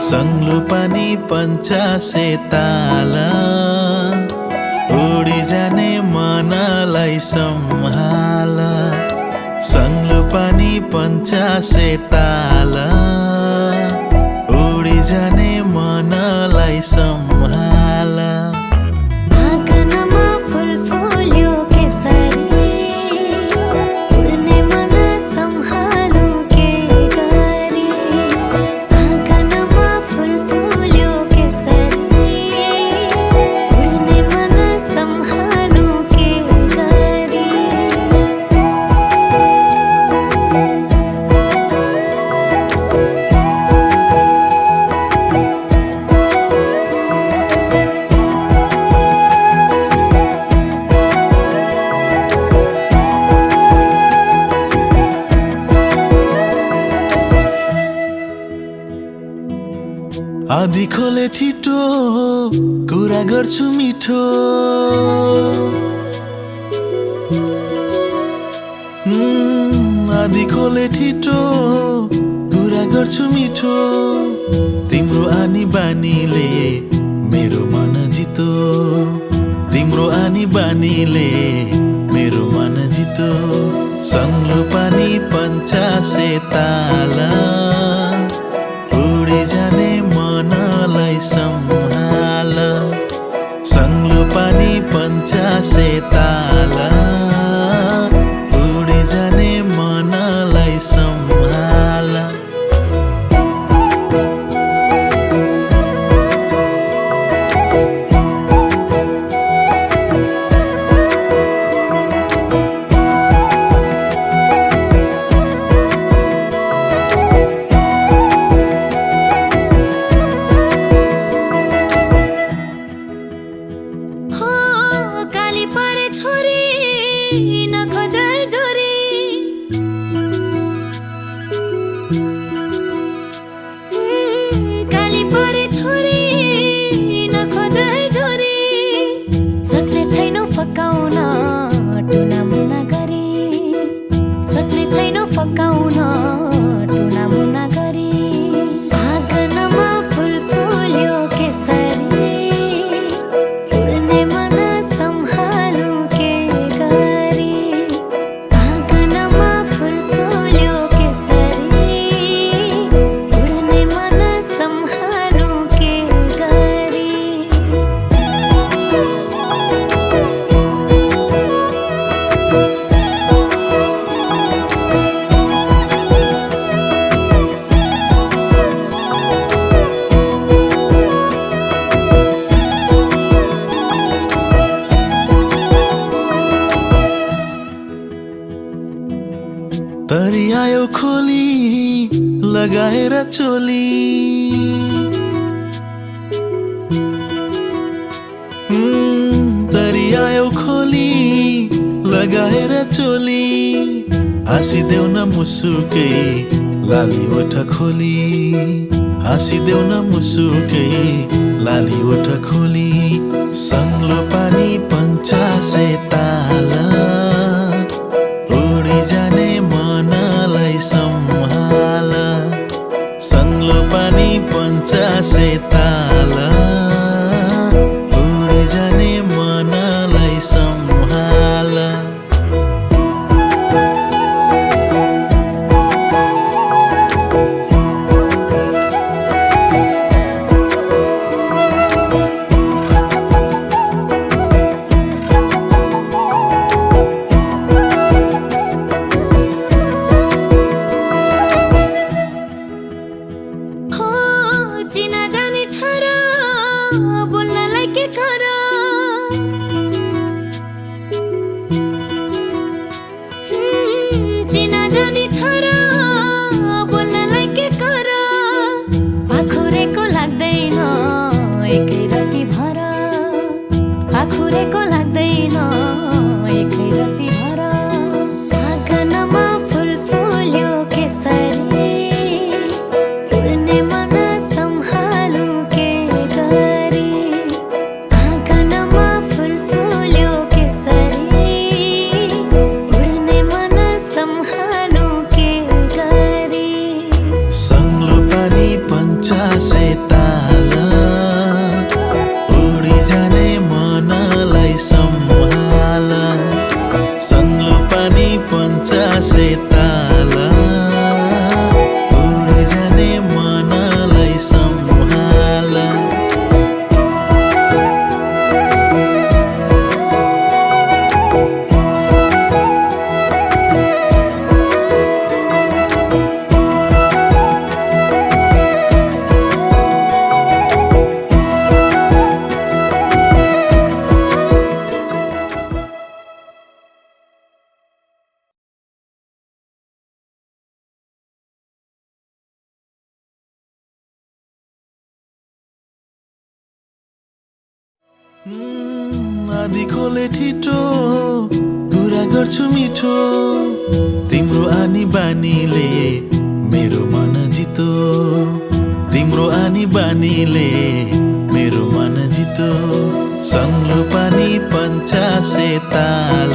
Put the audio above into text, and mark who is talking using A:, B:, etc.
A: संलुपानी पञ्चासे ताला उडी जाने मनलाई सम्हाल संलुपानी पञ्चासे ताला उडी जाने मनलाई सम्हाल आधी खोले ठिटो कुरा गर्छु मिठो आधी खोले ठिटो कुरा गर्छु मिठो तिम्रो आनी बानीले मेरो मन जितो तिम्रो आनी बानीले मेरो मन जितो संलुपानी पञ्चासे ताला उडी जाने मनलाई सम्हाल संलुपानी पञ्चासे ताला उडी जाने मनलाई सम्हाल तरी आयो खोली लगाएर चोली तरी आयो खोली लगाएर चोली हाँसिदेऊ न मुसुकै लाली ओठ खोली हाँसिदेऊ न मुसुकै लाली ओठ खोली संलुपानी पञ्चासे ताला उडी जाने मनलाई सम्हाल संलुपानी पञ्चासे ताला उडी जाने मनलाई सम्हाल आधी खोले ठिटो कुरा गर्छु मिठो तिम्रो आनी बानीले मेरो मन जितो तिम्रो आनी बानीले मेरो मन जितो संलो पानी 50 ताल